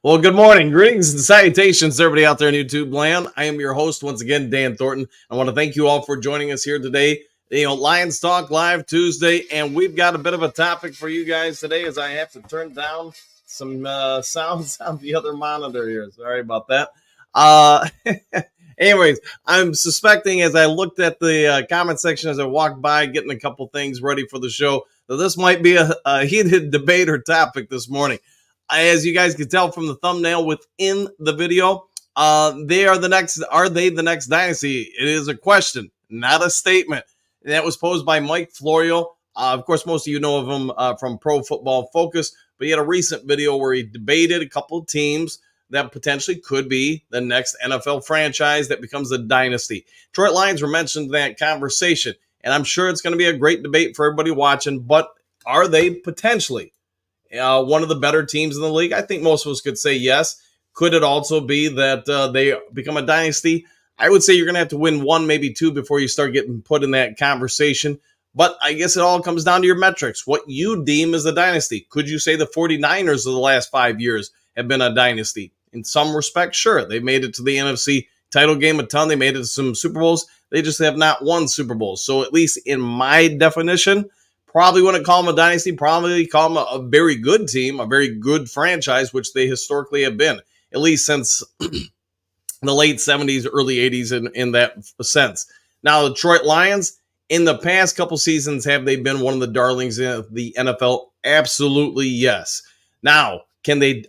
Well, good morning. Greetings and salutations to everybody out there in YouTube land. I am your host once again, Dan Thornton. I want to thank you all for joining us here today. Lions Talk Live Tuesday, and we've got a bit of a topic for you guys today as I have to turn down some sounds on the other monitor here. Sorry about that. Uh, anyways, I'm suspecting as I looked at the comment section as I walked by, getting a couple things ready for the show, that this might be a heated debate or topic this morning. As you guys can tell from the thumbnail within the video, they are the next. Are they the next dynasty? It is a question, not a statement. And that was posed by Mike Florio. Of course, most of you know of him from Pro Football Focus, but he had a recent video where he debated a couple of teams that potentially could be the next NFL franchise that becomes a dynasty. Detroit Lions were mentioned in that conversation, and I'm sure it's going to be a great debate for everybody watching, but are they potentially one of the better teams in the league? I think most of us could say yes. Could it also be that they become a dynasty? I would say you're going to have to win one, maybe two before you start getting put in that conversation. But I guess it all comes down to your metrics, what you deem as a dynasty. Could you say the 49ers of the last 5 years have been a dynasty? In some respects, sure. They made it to the NFC title game a ton. They made it to some Super Bowls. They just have not won Super Bowls. So at least in my definition, probably wouldn't call them a dynasty, probably call them a very good team, a very good franchise, which they historically have been, at least since the late 70s, early 80s in that sense. Now, the Detroit Lions, in the past couple seasons, have they been one of the darlings of the NFL? Absolutely, yes. Now, can they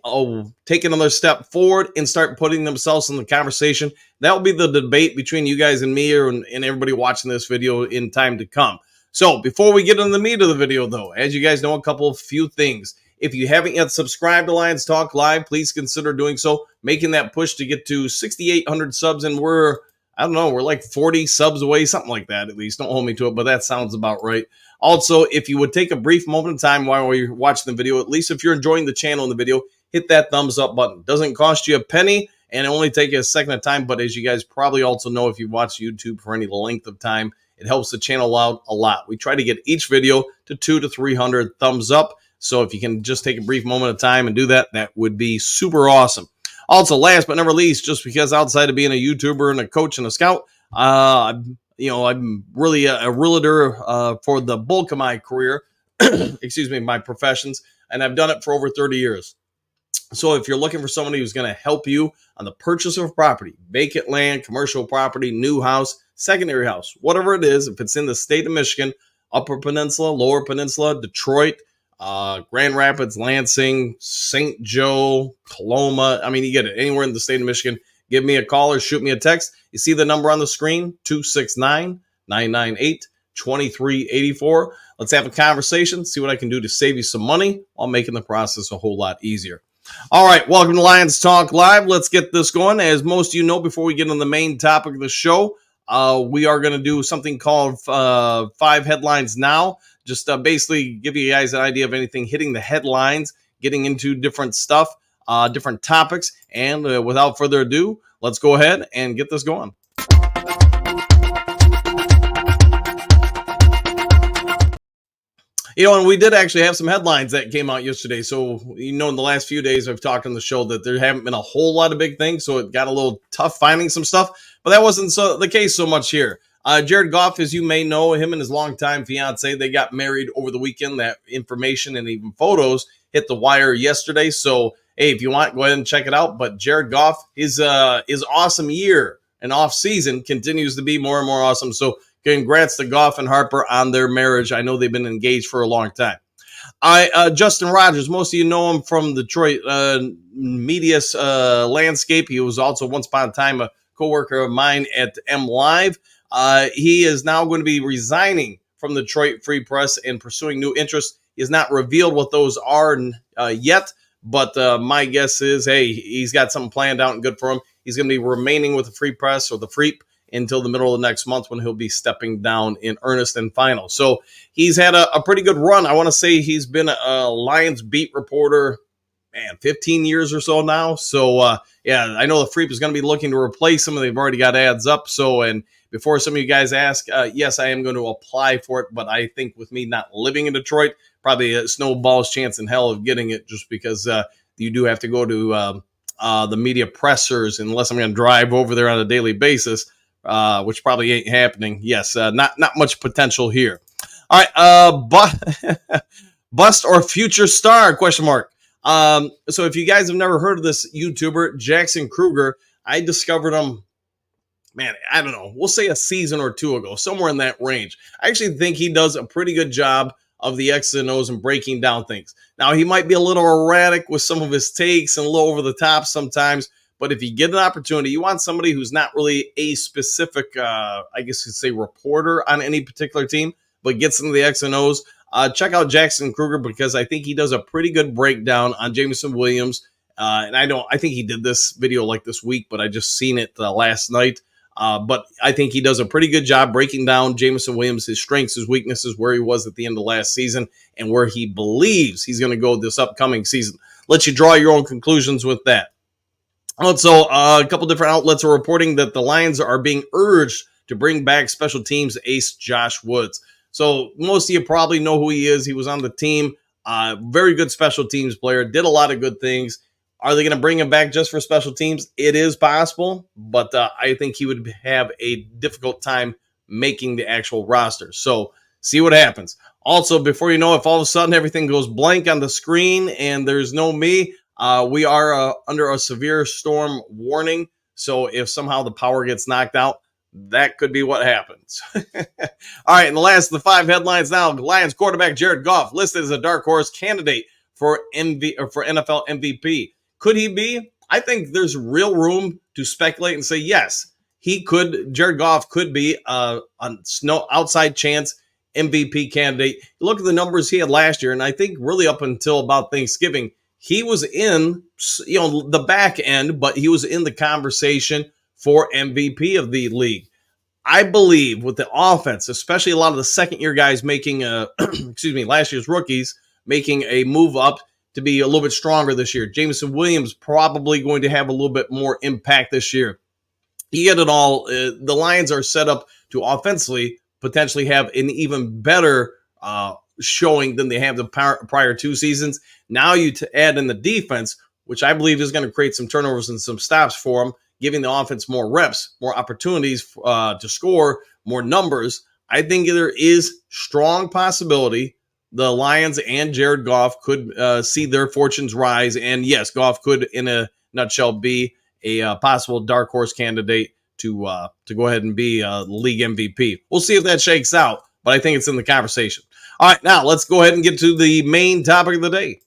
take another step forward and start putting themselves in the conversation? That will be the debate between you guys and me and everybody watching this video in time to come. So before we get into the meat of the video, though, as you guys know, a few things. If you haven't yet subscribed to Lions Talk Live, please consider doing so, making that push to get to 6,800 subs. And we're like 40 subs away, something like that, at least. Don't hold me to it, but that sounds about right. Also, if you would take a brief moment of time while you're watching the video, at least if you're enjoying the channel in the video, hit that thumbs up button. Doesn't cost you a penny, and it only takes you a second of time. But as you guys probably also know, if you watch YouTube for any length of time, it helps the channel out a lot. We try to get each video to 200 to 300 thumbs up. So if you can just take a brief moment of time and do that, that would be super awesome. Also, last but never least, just because outside of being a YouTuber and a coach and a scout, I'm really a realtor for the bulk of my career, my professions, and I've done it for over 30 years. So if you're looking for somebody who's going to help you on the purchase of property, vacant land, commercial property, new house, secondary house, whatever it is, if it's in the state of Michigan, Upper Peninsula, Lower Peninsula, Detroit, Grand Rapids, Lansing, St. Joe, Coloma, you get it, anywhere in the state of Michigan, give me a call or shoot me a text. You see the number on the screen, 269-998-2384. Let's have a conversation, see what I can do to save you some money while making the process a whole lot easier. All right, welcome to Lions Talk Live. Let's get this going. As most of you know, before we get on the main topic of the show, we are going to do something called 5 headlines now. Just basically give you guys an idea of anything hitting the headlines, getting into different stuff, different topics. And without further ado, let's go ahead and get this going. And we did actually have some headlines that came out yesterday. So, in the last few days I've talked on the show that there haven't been a whole lot of big things. So it got a little tough finding some stuff. But that wasn't the case so much here. Jared Goff, as you may know, him and his longtime fiance, they got married over the weekend. That information and even photos hit the wire yesterday. So, hey, if you want, go ahead and check it out. But Jared Goff, his awesome year and off season continues to be more and more awesome. So congrats to Goff and Harper on their marriage. I know they've been engaged for a long time. Justin Rogers, most of you know him from Detroit media landscape. He was also once upon a time a coworker of mine at M Live. He is now going to be resigning from the Detroit Free Press and pursuing new interests. He has not revealed what those are yet, but my guess is, hey, he's got something planned out and good for him. He's going to be remaining with the Free Press or the Freep until the middle of the next month when he'll be stepping down in earnest and final. So he's had a pretty good run. I want to say he's been a Lions beat reporter, 15 years or so now. So, I know the Freep is going to be looking to replace him, and they've already got ads up. So, and before some of you guys ask, yes, I am going to apply for it, but I think with me not living in Detroit, probably a snowball's chance in hell of getting it just because you do have to go to the media pressers unless I'm going to drive over there on a daily basis, which probably ain't happening. Yes, not much potential here. All right, but bust or future star? Question mark. So if you guys have never heard of this YouTuber, Jackson Kruger, I discovered him, man, I don't know, we'll say a season or two ago, somewhere in that range. I actually think he does a pretty good job of the X's and O's and breaking down things. Now, he might be a little erratic with some of his takes and a little over the top sometimes, but if you get an opportunity, you want somebody who's not really a specific, I guess you'd say, reporter on any particular team, but gets into the X's and O's. Check out Jackson Kruger because I think he does a pretty good breakdown on Jameson Williams. And I think he did this video like this week, but I just seen it last night. But I think he does a pretty good job breaking down Jameson Williams, his strengths, his weaknesses, where he was at the end of last season, and where he believes he's going to go this upcoming season. Let you draw your own conclusions with that. Also, a couple different outlets are reporting that the Lions are being urged to bring back special teams ace Josh Woods. So most of you probably know who he is. He was on the team, very good special teams player, did a lot of good things. Are they going to bring him back just for special teams? It is possible, but I think he would have a difficult time making the actual roster. So see what happens. Also, before you know, if all of a sudden everything goes blank on the screen and there's no me, we are under a severe storm warning. So if somehow the power gets knocked out, that could be what happens. All right, and the 5 headlines now. Lions quarterback Jared Goff listed as a dark horse candidate for NFL MVP. Could he be? I think there's real room to speculate and say yes, he could. Jared Goff could be a outside chance MVP candidate. Look at the numbers he had last year, and I think really up until about Thanksgiving, he was in the back end, but he was in the conversation for MVP of the league. I believe with the offense, especially a lot of the second-year guys making last year's rookies making a move up to be a little bit stronger this year. Jameson Williams probably going to have a little bit more impact this year. You get it all. The Lions are set up to offensively potentially have an even better showing than they have the prior 2 seasons. Now you add in the defense, which I believe is going to create some turnovers and some stops for them, giving the offense more reps, more opportunities to score, more numbers. I think there is strong possibility the Lions and Jared Goff could see their fortunes rise. And yes, Goff could, in a nutshell, be a possible dark horse candidate to go ahead and be league MVP. We'll see if that shakes out, but I think it's in the conversation. All right, now let's go ahead and get to the main topic of the day.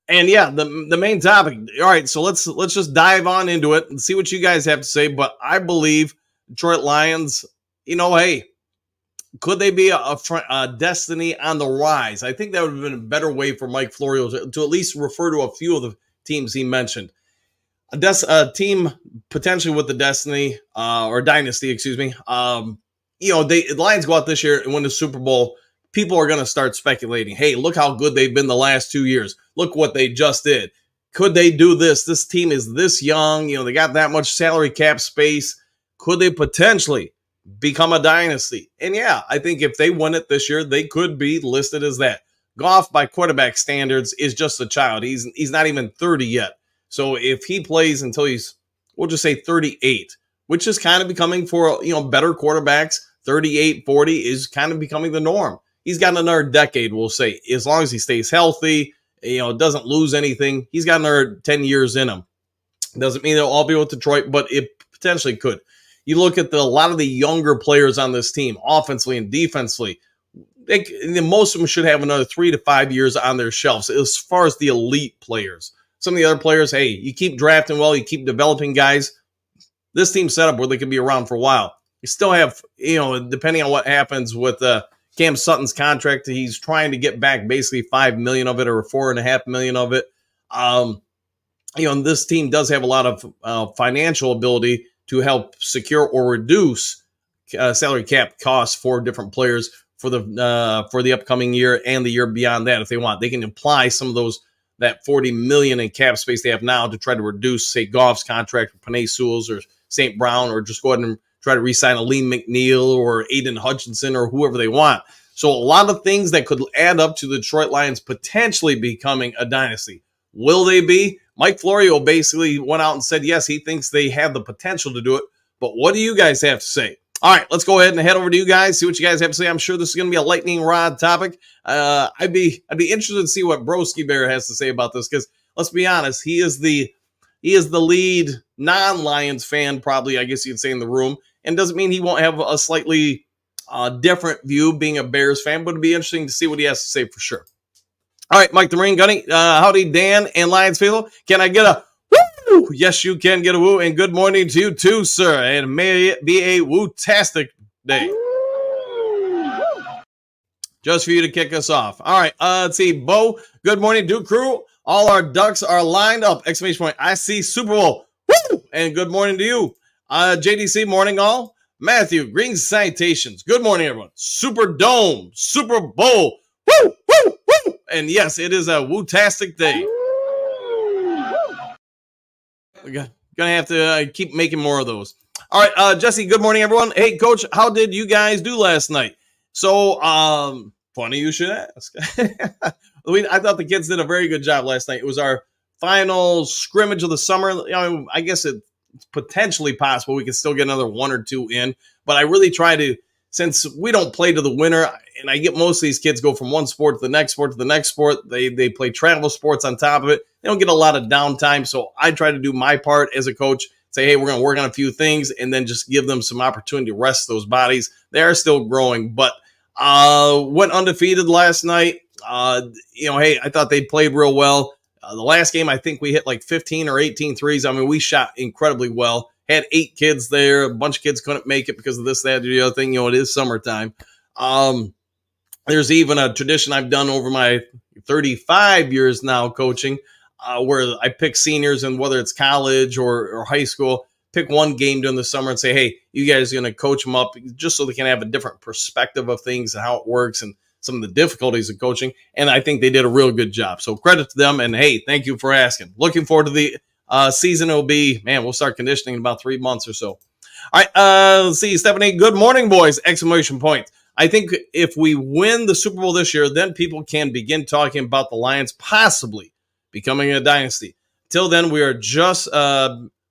And yeah, the main topic. All right, so let's just dive on into it and see what you guys have to say. But I believe Detroit Lions, hey, could they be a destiny on the rise? I think that would have been a better way for Mike Florio to at least refer to a few of the teams he mentioned. A team potentially with the destiny or dynasty, excuse me. The Lions go out this year and win the Super Bowl. People are going to start speculating. Hey, look how good they've been the last 2 years. Look what they just did. Could they do this? This team is this young. They got that much salary cap space. Could they potentially become a dynasty? And yeah, I think if they win it this year, they could be listed as that. Goff, by quarterback standards, is just a child. He's not even 30 yet. So if he plays until we'll just say 38, which is kind of becoming for, better quarterbacks, 38, 40 is kind of becoming the norm. He's got another decade, we'll say, as long as he stays healthy, doesn't lose anything. He's got another 10 years in him. Doesn't mean they'll all be with Detroit, but it potentially could. You look at a lot of the younger players on this team, offensively and defensively, most of them should have another 3 to 5 years on their shelves as far as the elite players. Some of the other players, hey, you keep drafting well, you keep developing guys. This team's set up where they can be around for a while. You still have, depending on what happens with Cam Sutton's contract, he's trying to get back basically $5 million of it or $4.5 million of it. This team does have a lot of financial ability to help secure or reduce salary cap costs for different players for the upcoming year and the year beyond that if they want. They can apply some of that $40 million in cap space they have now to try to reduce, say, Goff's contract for Penei Sewells or St. Brown, or just go ahead and try to re-sign a Lee McNeil or Aiden Hutchinson or whoever they want. So a lot of things that could add up to the Detroit Lions potentially becoming a dynasty. Will they be? Mike Florio basically went out and said, yes, he thinks they have the potential to do it. But what do you guys have to say? All right, let's go ahead and head over to you guys, see what you guys have to say. I'm sure this is going to be a lightning rod topic. I'd be interested to see what Broski Bear has to say about this, because let's be honest, he is the lead non-Lions fan, probably, I guess you'd say, in the room, and doesn't mean he won't have a slightly different view being a Bears fan, but it'd be interesting to see what he has to say for sure. All right, Mike the Marine Gunny, howdy, Dan and Lions people. Can I get a woo? Yes, you can get a woo, and good morning to you too, sir, and may it be a woo-tastic day. Just for you to kick us off. All right, let's see. Bo, good morning, Duke Crew. All our ducks are lined up. Exclamation point. I see Super Bowl. Woo! And good morning to you. JDC, morning all. Matthew, green citations. Good morning, everyone. Super Dome, Super Bowl. Woo! Woo! Woo! And yes, it is a woo-tastic day. We're gonna have to keep making more of those. All right, Jesse, good morning, everyone. Hey, Coach, how did you guys do last night? So, funny you should ask. I thought the kids did a very good job last night. It was our final scrimmage of the summer. I guess it's potentially possible we could still get another one or two in, but I really try to, since we don't play to the winter, and I get most of these kids go from one sport to the next sport to the next sport. They play travel sports on top of it. They don't get a lot of downtime, so I try to do my part as a coach. Say, hey, we're going to work on a few things, and then just give them some opportunity to rest those bodies. They are still growing, but went undefeated last night. Hey, I thought they played real well. The last game, I think we hit like 15 or 18 threes. I mean, we shot incredibly well. Had 8 kids there. A bunch of kids couldn't make it because of this, that, or the other thing. It is summertime. There's even a tradition I've done over my 35 years now coaching, where I pick seniors, and whether it's college or high school, pick one game during the summer and say, hey, you guys are going to coach them up just so they can have a different perspective of things and how it works and some of the difficulties of coaching. And I think they did a real good job. So credit to them. And hey, thank you for asking. Looking forward to the season. It'll be, we'll start conditioning in about 3 months or so. All right. Let's see. Stephanie, good morning, boys. Exclamation point. I think if we win the Super Bowl this year, then people can begin talking about the Lions possibly becoming a dynasty. Till then, we are just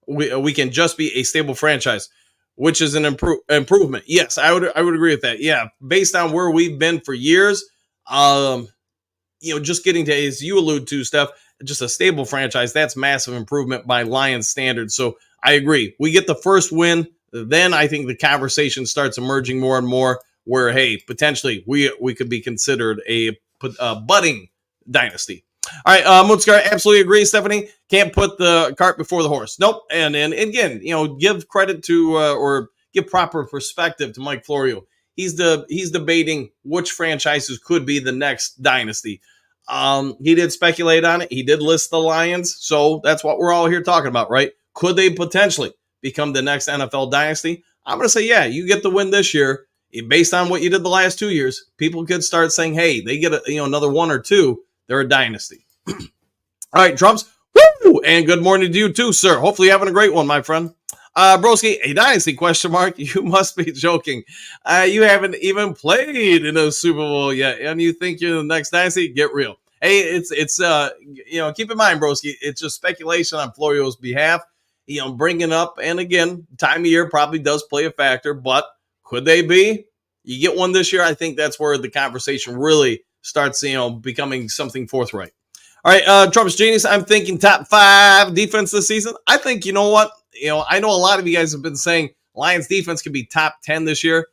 we can just be a stable franchise, which is an improvement. Yes, I would agree with that. Yeah, based on where we've been for years, just getting to, as you allude to, Steph, just a stable franchise, that's massive improvement by Lions standards. So I agree. We get the first win, then I think the conversation starts emerging more and more where, hey, potentially we could be considered a budding dynasty. All right, Moonscar, absolutely agree, Stephanie. Can't put the cart before the horse. Nope. And again, give credit to or give proper perspective to Mike Florio. He's debating which franchises could be the next dynasty. He did speculate on it. He did list the Lions. So that's what we're all here talking about, right? Could they potentially become the next NFL dynasty? I'm going to say, yeah, you get the win this year. Based on what you did the last 2 years, people could start saying, hey, they get another 1 or 2. They're a dynasty. All right, Trumps. Woo! And good morning to you too, sir. Hopefully you're having a great one, my friend. Broski, a dynasty question mark? You must be joking. You haven't even played in a Super Bowl yet, and you think you're the next dynasty? Get real. Hey, it's keep in mind, Broski, it's just speculation on Florio's behalf. Bringing up, and again, time of year probably does play a factor, but could they be? You get one this year, I think that's where the conversation really starts, becoming something forthright. All right, Trump's Genius, I'm thinking top 5 defense this season. I think, you know what? I know a lot of you guys have been saying Lions defense could be top 10 this year.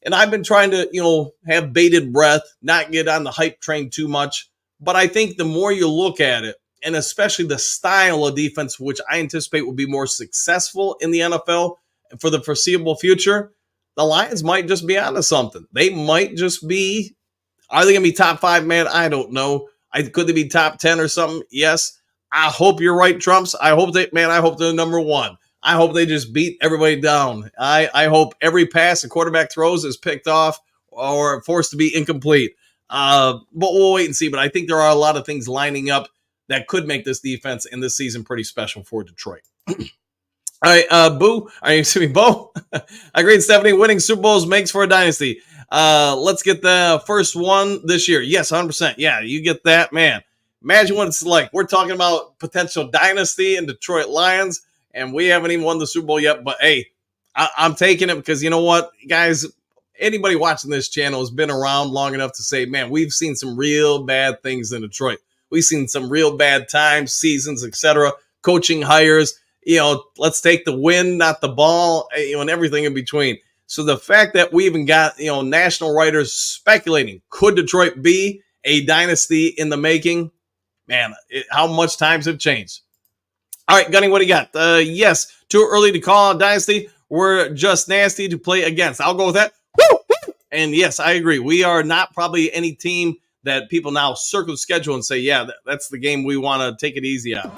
And I've been trying to, have bated breath, not get on the hype train too much. But I think the more you look at it, and especially the style of defense, which I anticipate will be more successful in the NFL for the foreseeable future, the Lions might just be onto something. They might just be, are they going to be top 5, man? I don't know. Could they be top 10 or something? Yes. I hope you're right, Trumps. I hope they're number 1. I hope they just beat everybody down. I hope every pass a quarterback throws is picked off or forced to be incomplete. But we'll wait and see. But I think there are a lot of things lining up that could make this defense in this season pretty special for Detroit. All right, Bo. I agree, Stephanie. Winning Super Bowls makes for a dynasty. Let's get the first one this year. Yes, 100%. Yeah, you get that, man. Imagine what it's like. We're talking about potential dynasty in Detroit Lions, and we haven't even won the Super Bowl yet. But hey, I'm taking it because you know what, guys? Anybody watching this channel has been around long enough to say, man, we've seen some real bad things in Detroit. We've seen some real bad times, seasons, etc. Coaching hires. Let's take the win, not the ball, and everything in between. So the fact that we even got, national writers speculating, could Detroit be a dynasty in the making? Man, how much times have changed. All right, Gunny, what do you got? Yes, too early to call a dynasty. We're just nasty to play against. I'll go with that. Woo! And yes, I agree. We are not probably any team that people now circle the schedule and say, yeah, that's the game we want to take it easy on.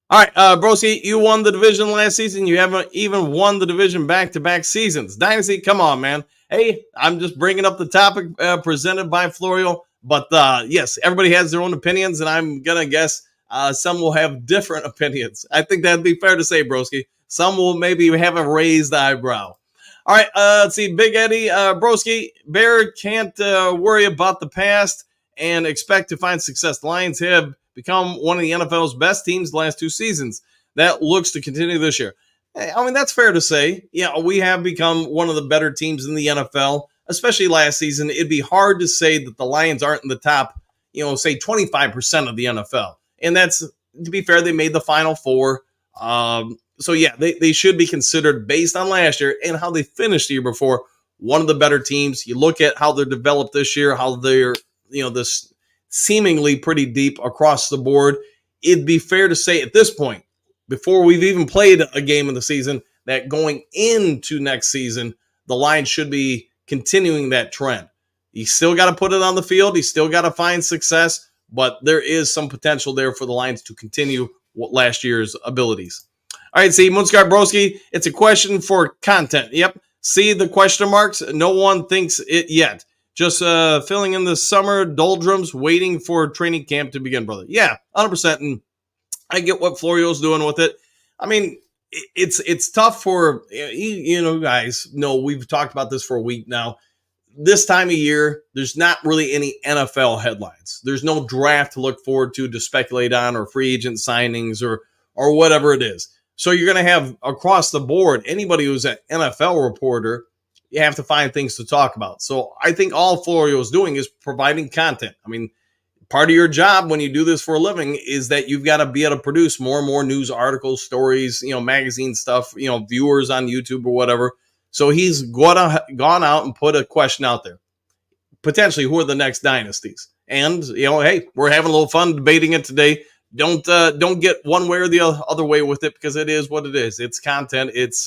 All right, Broski, you won the division last season. You haven't even won the division back-to-back seasons. Dynasty, come on, man. Hey, I'm just bringing up the topic presented by Florio. But yes, everybody has their own opinions, and I'm going to guess some will have different opinions. I think that'd be fair to say, Broski. Some will maybe have a raised eyebrow. All right, let's see. Big Eddie, Broski, Bear can't worry about the past and expect to find success. The Lions have become one of the NFL's best teams the last 2 seasons. That looks to continue this year. I mean, that's fair to say. Yeah, we have become one of the better teams in the NFL, especially last season. It'd be hard to say that the Lions aren't in the top, say 25% of the NFL. And that's, to be fair, they made the Final Four. So, yeah, they should be considered, based on last year and how they finished the year before, one of the better teams. You look at how they're developed this year, how they're, this seemingly pretty deep across the board. It'd be fair to say at this point, before we've even played a game of the season, that going into next season, the Lions should be continuing that trend. You still got to put it on the field. You still got to find success, but there is some potential there for the Lions to continue last year's abilities. All right, see, Moonscar Broski, it's a question for content. Yep. See the question marks? No one thinks it yet. Just filling in the summer doldrums, waiting for training camp to begin, brother. Yeah, 100%. And I get what Florio's doing with it. I mean, it's tough for, guys know we've talked about this for a week now. This time of year, there's not really any NFL headlines. There's no draft to look forward to speculate on, or free agent signings, or whatever it is. So you're going to have across the board, anybody who's an NFL reporter, you have to find things to talk about. So I think all Florio is doing is providing content. I mean, part of your job when you do this for a living is that you've got to be able to produce more and more news articles, stories, magazine stuff, viewers on YouTube or whatever. So he's gone out and put a question out there. Potentially, who are the next dynasties? And, hey, we're having a little fun debating it today. Don't get one way or the other way with it, because it is what it is. It's content. It's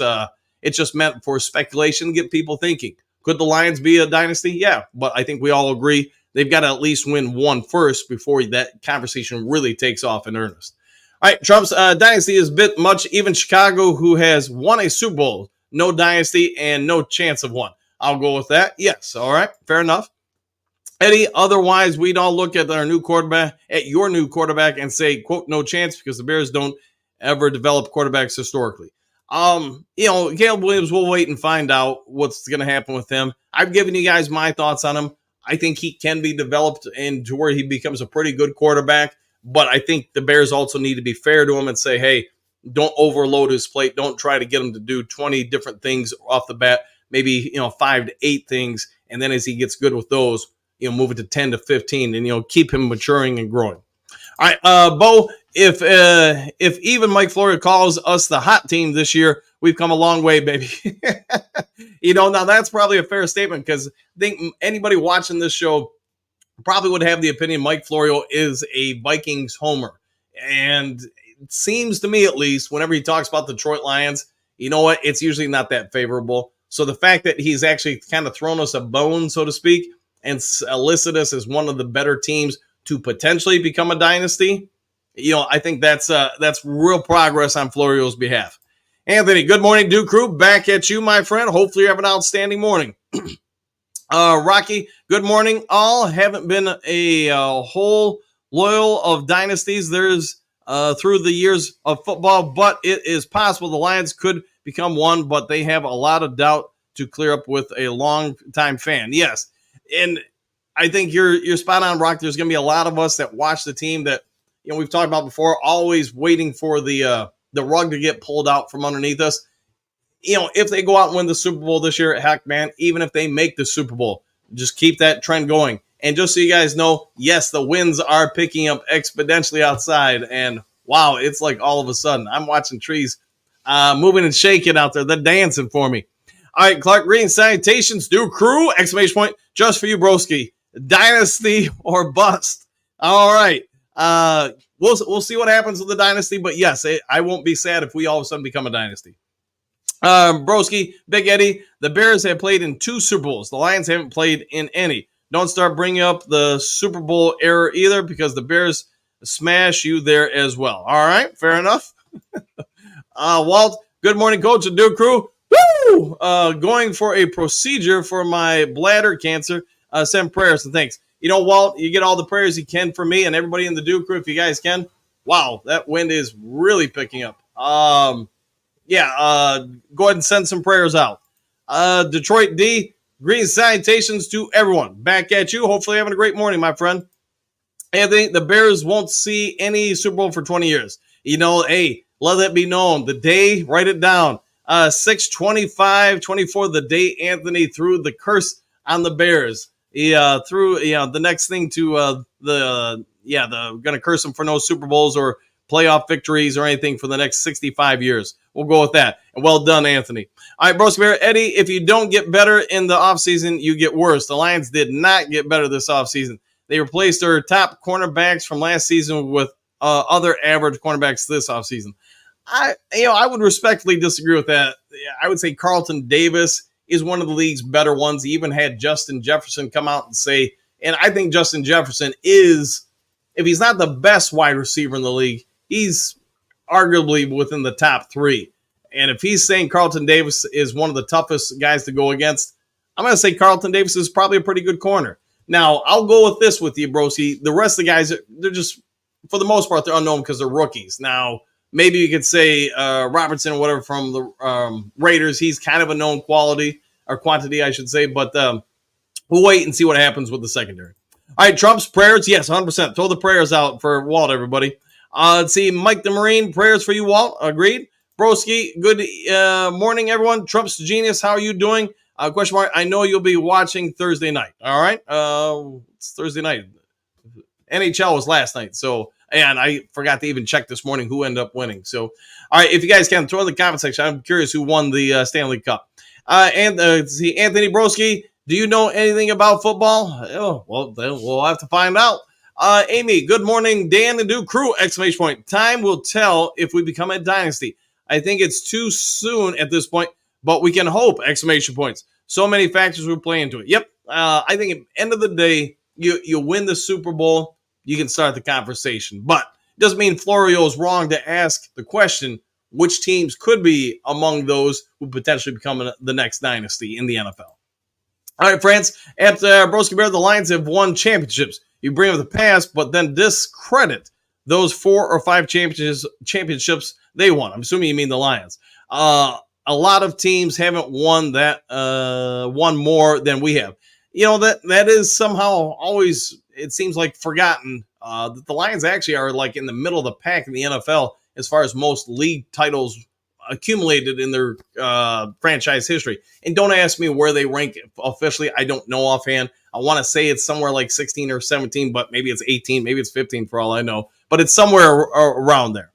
just meant for speculation, get people thinking. Could the Lions be a dynasty? Yeah, but I think we all agree they've got to at least win one first before that conversation really takes off in earnest. All right, Trump's dynasty is a bit much. Even Chicago, who has won a Super Bowl, no dynasty and no chance of one. I'll go with that. Yes, all right, fair enough. Eddie, otherwise, we don't look at your new quarterback and say, quote, no chance, because the Bears don't ever develop quarterbacks historically. Caleb Williams, we'll wait and find out what's going to happen with him. I've given you guys my thoughts on him. I think he can be developed into where he becomes a pretty good quarterback, but I think the Bears also need to be fair to him and say, hey, don't overload his plate. Don't try to get him to do 20 different things off the bat, maybe, 5 to 8 things. And then as he gets good with those, move it to 10 to 15 and, keep him maturing and growing. All right, Bo, if even Mike Florio calls us the hot team this year, we've come a long way, baby. Now that's probably a fair statement, because I think anybody watching this show probably would have the opinion Mike Florio is a Vikings homer. And it seems to me, at least, whenever he talks about the Detroit Lions, you know what? It's usually not that favorable. So the fact that he's actually kind of thrown us a bone, so to speak, and listed us as one of the better teams to potentially become a dynasty, I think that's real progress on Florio's behalf. Anthony, good morning, Duke Crew. Back at you, my friend. Hopefully you have an outstanding morning. Rocky, good morning, all. Haven't been a whole loyal of dynasties. There's through the years of football, but it is possible the Lions could become one, but they have a lot of doubt to clear up with a long-time fan. Yes, and I think you're spot on, Rock. There's going to be a lot of us that watch the team that we've talked about before, always waiting for the rug to get pulled out from underneath us. If they go out and win the Super Bowl this year, heck, man, even if they make the Super Bowl, just keep that trend going. And just so you guys know, yes, the winds are picking up exponentially outside. And wow, it's like all of a sudden I'm watching trees moving and shaking out there. They're dancing for me. All right, Clark Green, salutations, new crew, exclamation point, just for you, broski. Dynasty or bust. All right. We'll see what happens with the dynasty. But yes, I won't be sad if we all of a sudden become a dynasty. Broski, Big Eddie, the Bears have played in 2 Super Bowls. The Lions haven't played in any. Don't start bringing up the Super Bowl era either, because the Bears smash you there as well. All right, fair enough. Walt, good morning, coach and Duke crew. Woo! Going for a procedure for my bladder cancer. Send prayers and thanks. Walt, you get all the prayers you can for me and everybody in the Duke crew if you guys can. Wow, that wind is really picking up. Go ahead and send some prayers out. Detroit D, green salutations to everyone. Back at you. Hopefully having a great morning, my friend. Anthony, the Bears won't see any Super Bowl for 20 years. Hey, let that be known. The day, write it down. 6/25/24, the day Anthony threw the curse on the Bears. He threw the next thing to they're going to curse him for no Super Bowls or playoff victories or anything for the next 65 years. We'll go with that. And well done, Anthony. All right, Broski Bear, Eddie, if you don't get better in the offseason, you get worse. The Lions did not get better this offseason. They replaced their top cornerbacks from last season with other average cornerbacks this offseason. I would respectfully disagree with that. I would say Carlton Davis is one of the league's better ones. He even had Justin Jefferson come out and say, and I think Justin Jefferson is, if he's not the best wide receiver in the league, he's arguably within the top 3. And if he's saying Carlton Davis is one of the toughest guys to go against, I'm going to say Carlton Davis is probably a pretty good corner. Now, I'll go with this with you, Broski. The rest of the guys, they're just, for the most part, they're unknown because they're rookies. Now, maybe you could say Robertson or whatever from the Raiders. He's kind of a known quality or quantity, I should say. But we'll wait and see what happens with the secondary. All right, Trump's prayers. Yes, 100%. Throw the prayers out for Walt, everybody. Let's see. Mike the Marine, prayers for you, Walt. Agreed. Broski, good morning, everyone. Trump's genius. How are you doing? Question mark. I know you'll be watching Thursday night. All right. It's Thursday night. NHL was last night. So, and I forgot to even check this morning who ended up winning. So, all right. If you guys can, throw in the comment section. I'm curious who won the Stanley Cup. See, Anthony Broski, do you know anything about football? Oh, well, then we'll have to find out. Amy, good morning, Dan and Duke crew, exclamation point. Time will tell if we become a dynasty. I think it's too soon at this point, but we can hope, exclamation points. So many factors will play into it. Yep. I think at the end of the day, you win the Super Bowl, you can start the conversation. But it doesn't mean Florio is wrong to ask the question, which teams could be among those who potentially become the next dynasty in the NFL. All right, friends, at Broski Bear, the Lions have won championships. You bring up the past, but then discredit those 4 or 5 championships they won. I'm assuming you mean the Lions. A lot of teams haven't won that one more than we have. That is somehow always, it seems like, forgotten that the Lions actually are like in the middle of the pack in the NFL as far as most league titles accumulated in their franchise history. And don't ask me where they rank officially. I don't know offhand. I want to say it's somewhere like 16 or 17, but maybe it's 18, maybe it's 15 for all I know. But it's somewhere around there.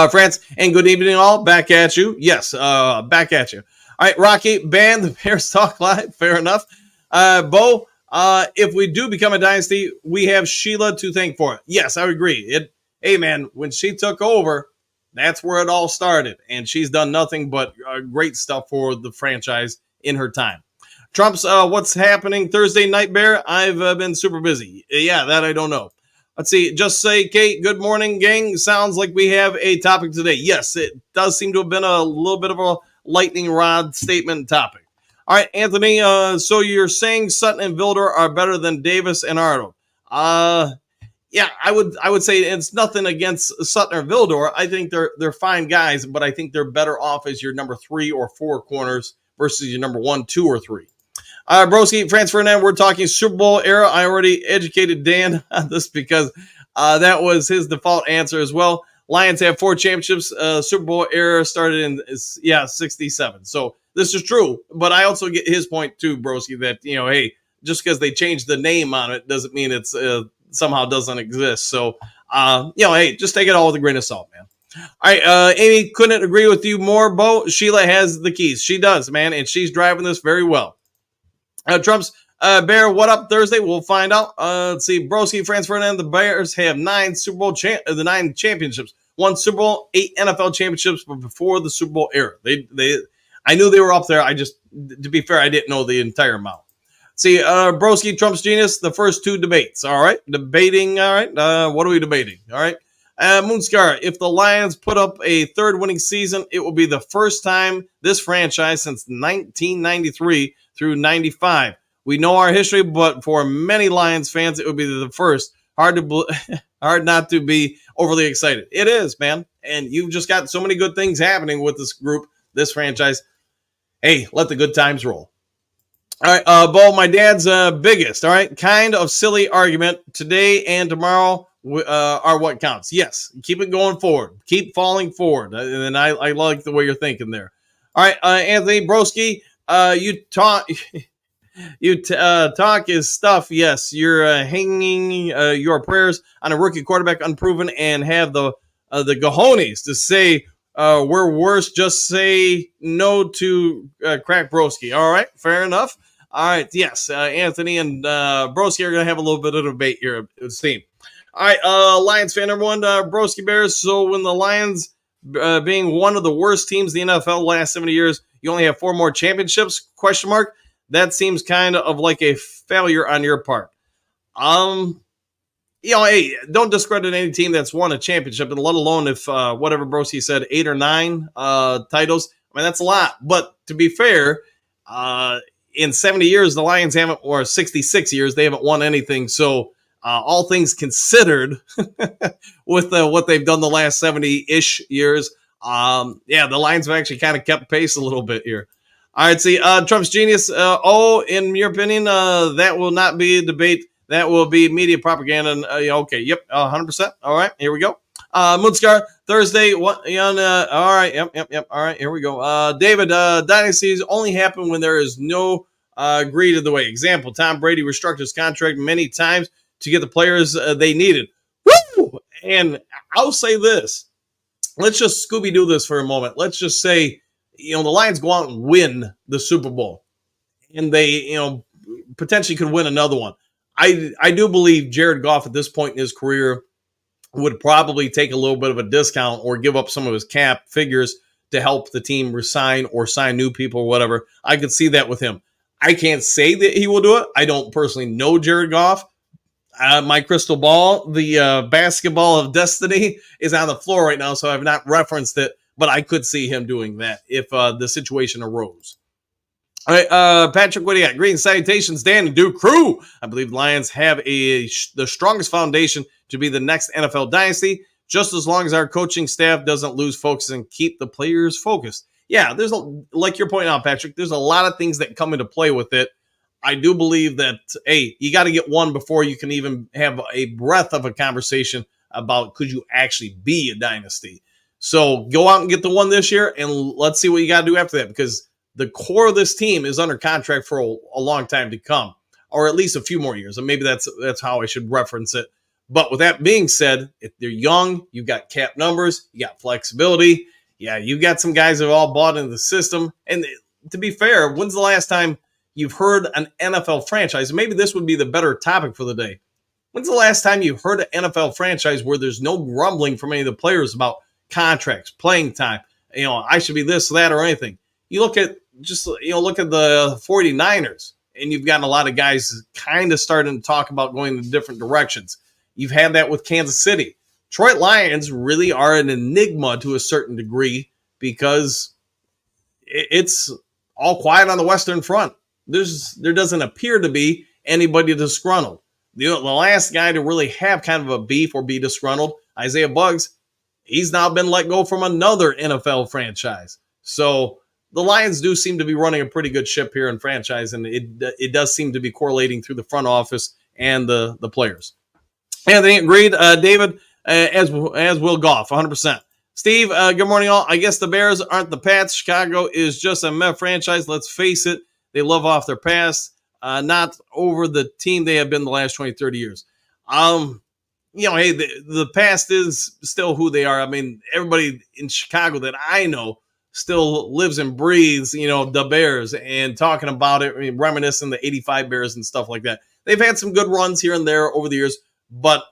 France, and good evening all. Back at you. Yes, back at you. All right, Rocky, ban the Bears Talk Live. Fair enough. Bo, if we do become a dynasty, we have Sheila to thank for it. Yes, I would agree. Hey, man, when she took over, that's where it all started. And she's done nothing but great stuff for the franchise in her time. Trump's, what's happening Thursday night, Bear? I've been super busy. Yeah, that I don't know. Let's see. Just say, Kate, good morning, gang. Sounds like we have a topic today. Yes, it does seem to have been a little bit of a lightning rod statement topic. All right, Anthony, so you're saying Sutton and Vilder are better than Davis and Arnold. yeah, I would say it's nothing against Sutton or Vildor. I think they're fine guys, but I think they're better off as your number 3 or 4 corners versus your number 1, 2, or 3. Broski, Franz Ferdinand, we're talking Super Bowl era. I already educated Dan on this because that was his default answer as well. Lions have 4 championships. Super Bowl era started in 67. So this is true, but I also get his point too, Broski, that hey, just because they changed the name on it doesn't mean it's somehow doesn't exist. So hey, just take it all with a grain of salt, man. All right, Amy, couldn't agree with you more, Bo. Sheila has the keys. She does, man, and she's driving this very well. Trump's Bear, what up Thursday? We'll find out. Let's see. Broski, Franz Ferdinand, the Bears have 9 Super Bowl the 9 championships, 1 Super Bowl, 8 NFL championships, but before the Super Bowl era. I knew they were up there. I just, to be fair, I didn't know the entire amount. See, Broski, Trump's genius, the first 2 debates. All right, debating. All right, what are we debating? All right. Moonscar, if the Lions put up a 3rd winning season, it will be the first time this franchise since 1993 through 95. We know our history, but for many Lions fans, it would be the first. Hard not to be overly excited. It is, man. And you've just got so many good things happening with this group, this franchise. Hey, let the good times roll. All right, Bo, my dad's biggest, all right, kind of silly argument today and tomorrow are what counts. Yes, keep it going forward. Keep falling forward. And I like the way you're thinking there. All right, Anthony Broski, you talk is stuff. Yes, you're hanging your prayers on a rookie quarterback unproven and have the cojones to say we're worse. Just say no to Crack Broski. All right, fair enough. All right, yes, Anthony and Broski are going to have a little bit of debate here, it seems. All right, Lions fan number 1, Broski Bears. So when the Lions, being one of the worst teams in the NFL the last 70 years, you only have 4 more championships? ? That seems kind of like a failure on your part. Hey, don't discredit any team that's won a championship, and let alone if whatever Broski said, 8 or 9 titles. I mean, that's a lot. But to be fair, in 70 years, the Lions haven't, or 66 years, they haven't won anything. So all things considered, with what they've done the last 70-ish years, the Lions have actually kind of kept pace a little bit here. All right, see, Trump's genius. In your opinion, that will not be a debate. That will be media propaganda. Okay, yep, 100%. All right, here we go. Moonscar, Thursday. What? All right, yep. All right, here we go. David, dynasties only happen when there is no greed of the way. Example, Tom Brady restructured his contract many times to get the players they needed. Woo! And I'll say this. Let's just Scooby-Doo this for a moment. Let's just say, the Lions go out and win the Super Bowl. And they, potentially could win another one. I do believe Jared Goff at this point in his career would probably take a little bit of a discount or give up some of his cap figures to help the team resign or sign new people or whatever. I could see that with him. I can't say that he will do it. I don't personally know Jared Goff. My crystal ball, the basketball of destiny, is on the floor right now, so I've not referenced it, but I could see him doing that if the situation arose. All right, Patrick, what do you got? Greetings, salutations, Dan and Duke Crew. I believe Lions have the strongest foundation to be the next NFL dynasty, just as long as our coaching staff doesn't lose focus and keep the players focused. Yeah, like you're pointing out, Patrick, there's a lot of things that come into play with it. I do believe that, hey, you got to get one before you can even have a breath of a conversation about could you actually be a dynasty. So go out and get the one this year, and let's see what you got to do after that, because the core of this team is under contract for a long time to come, or at least a few more years. And maybe that's how I should reference it. But with that being said, if they're young, you've got cap numbers, you got flexibility. Yeah, you've got some guys that have all bought into the system. And to be fair, when's the last time you've heard an NFL franchise? Maybe this would be the better topic for the day. When's the last time you've heard an NFL franchise where there's no grumbling from any of the players about contracts, playing time, I should be this, that, or anything? You look at look at the 49ers, and you've gotten a lot of guys kind of starting to talk about going in different directions. You've had that with Kansas City. Detroit Lions really are an enigma to a certain degree because it's all quiet on the Western Front. There doesn't appear to be anybody disgruntled. the last guy to really have kind of a beef or be disgruntled, Isaiah Buggs, he's now been let go from another NFL franchise. So the Lions do seem to be running a pretty good ship here in franchise, and it does seem to be correlating through the front office and the players. Anthony agreed. David, as will Goff, 100%. Steve, good morning, all. I guess the Bears aren't the Pats. Chicago is just a meh franchise. Let's face it. They love off their past, not over the team they have been the last 20, 30 years. Hey, the past is still who they are. I mean, everybody in Chicago that I know still lives and breathes, the Bears and talking about it, reminiscing the 85 Bears and stuff like that. They've had some good runs here and there over the years, but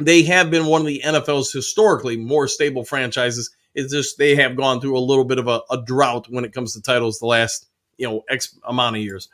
they have been one of the NFL's historically more stable franchises. It's just they have gone through a little bit of a drought when it comes to titles the last, X amount of years.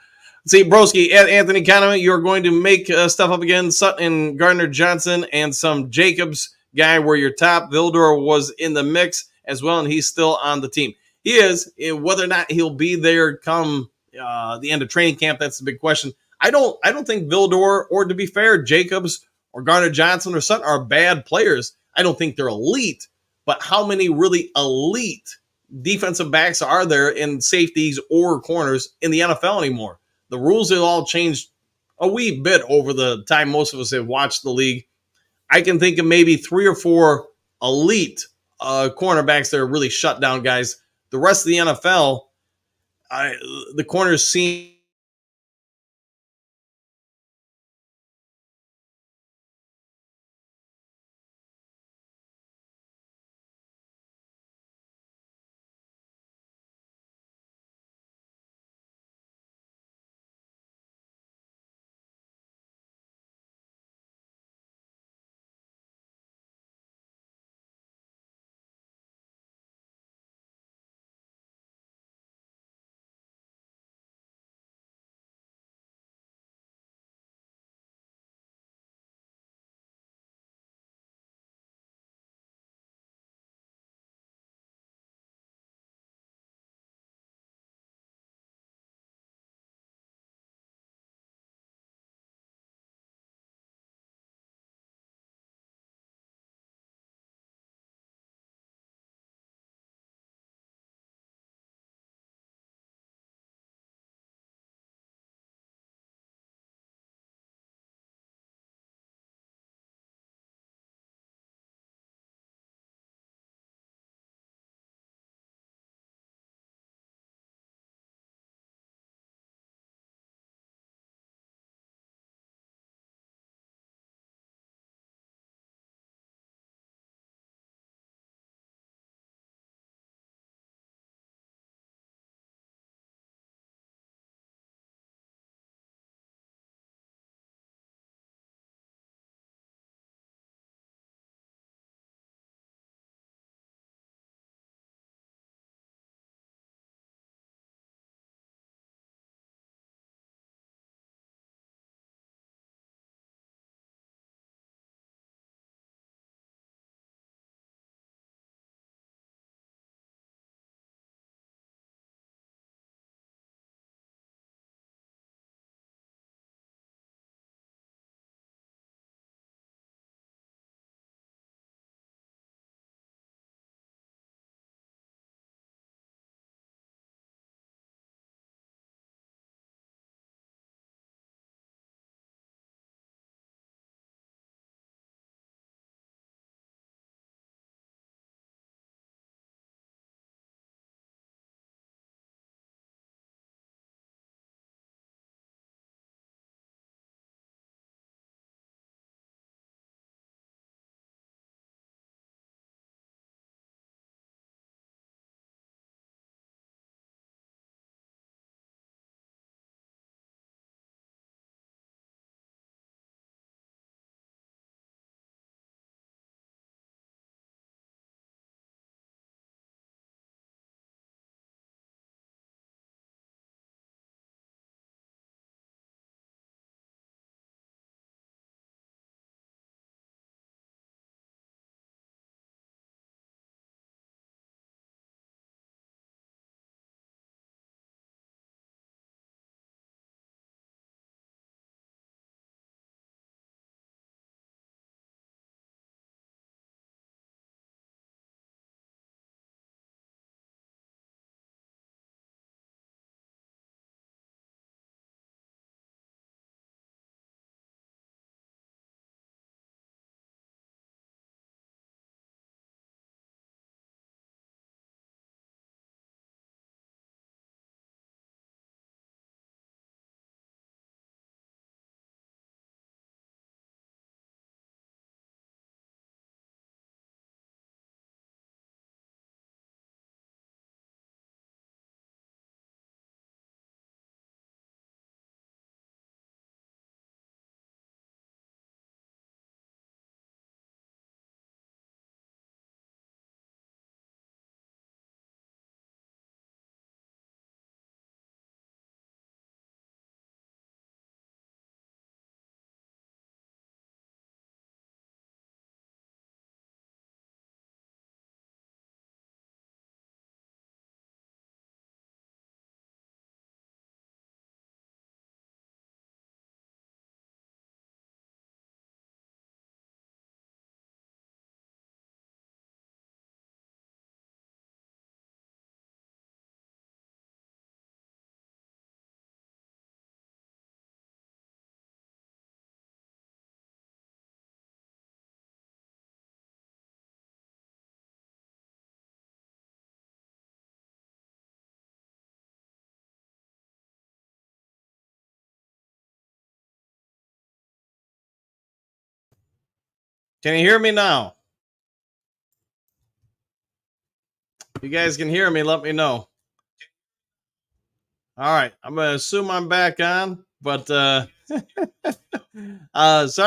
See, Broski, Anthony Kahneman, you're going to make stuff up again. Sutton, Gardner Johnson, and some Jacobs guy were your top. Vildor was in the mix as well, and he's still on the team. He is. Whether or not he'll be there come the end of training camp, that's the big question. I don't think Vildor, or to be fair, Jacobs or Garner Johnson or Sutton are bad players. I don't think they're elite, but how many really elite defensive backs are there in safeties or corners in the NFL anymore? The rules have all changed a wee bit over the time most of us have watched the league. I can think of maybe 3 or 4 elite cornerbacks that are really shut down guys. The rest of the NFL, the corners seem Can you hear me now? You guys can hear me. Let me know. All right. I'm going to assume I'm back on, but sorry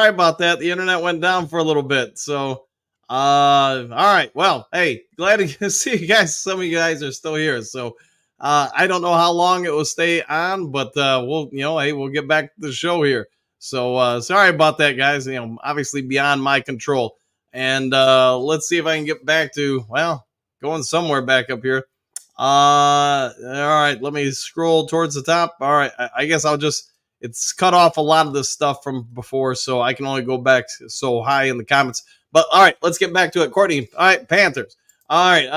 about that. The internet went down for a little bit. So, all right. Well, hey, glad to see you guys. Some of you guys are still here. So, I don't know how long it will stay on, but hey, we'll get back to the show here. So, sorry about that, guys. Obviously beyond my control. And let's see if I can get back to, going somewhere back up here. All right. Let me scroll towards the top. All right. I guess I'll just it's cut off a lot of this stuff from before, so I can only go back so high in the comments. But all right, let's get back to it. Courtney, all right, Panthers. All right,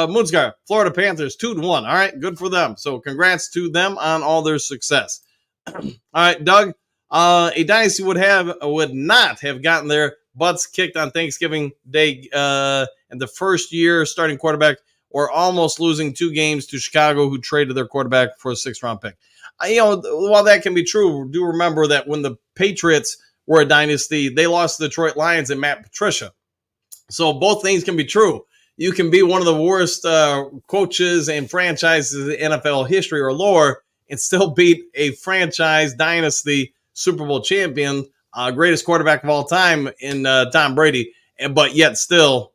Moonscar, Florida Panthers, 2-1. All right, good for them. So congrats to them on all their success. All right, Doug, a dynasty would not have gotten their butts kicked on Thanksgiving Day and the first year starting quarterback or almost losing 2 games to Chicago, who traded their quarterback for a 6th-round pick. While that can be true, do remember that when the Patriots were a dynasty, they lost the Detroit Lions and Matt Patricia. So both things can be true. You can be one of the worst coaches and franchises in NFL history or lore and still beat a franchise dynasty Super Bowl champion, greatest quarterback of all time in Tom Brady. But yet still,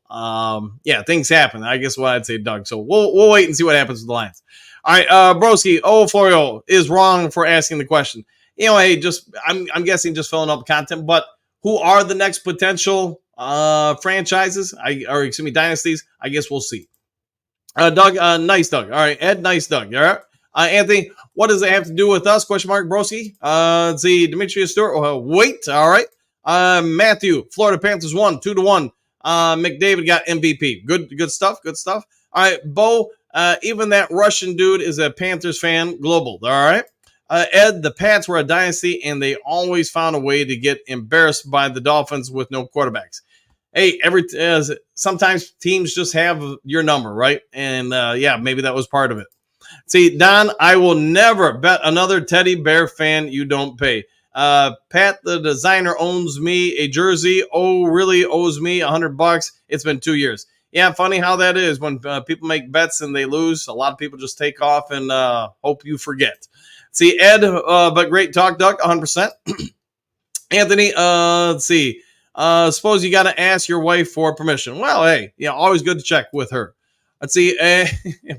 things happen. I guess what I'd say, Doug. So we'll wait and see what happens with the Lions. All right, Broski, Florio is wrong for asking the question. Hey, I'm guessing just filling up content, but who are the next potential franchises? Dynasties? I guess we'll see. Doug, nice Doug. All right, Ed, nice Doug. All right. Anthony, what does it have to do with us? Question mark, Broski. Let's see, Demetrius Stewart. Wait, all right. Matthew, Florida Panthers won 2-1. McDavid got MVP. Good stuff. Good stuff. All right, Bo. Even that Russian dude is a Panthers fan. Global. All right. Ed, the Pats were a dynasty, and they always found a way to get embarrassed by the Dolphins with no quarterbacks. Hey, sometimes teams just have your number, right? And maybe that was part of it. See, Don, I will never bet another teddy bear fan you don't pay. Pat, the designer, owns me a jersey. Oh, really owes me $100. It's been 2 years. Yeah, funny how that is. When people make bets and they lose, a lot of people just take off and hope you forget. See, Ed, but great talk, Doug, 100%. Anthony, let's see. Suppose you got to ask your wife for permission. Well, hey, always good to check with her. Let's see,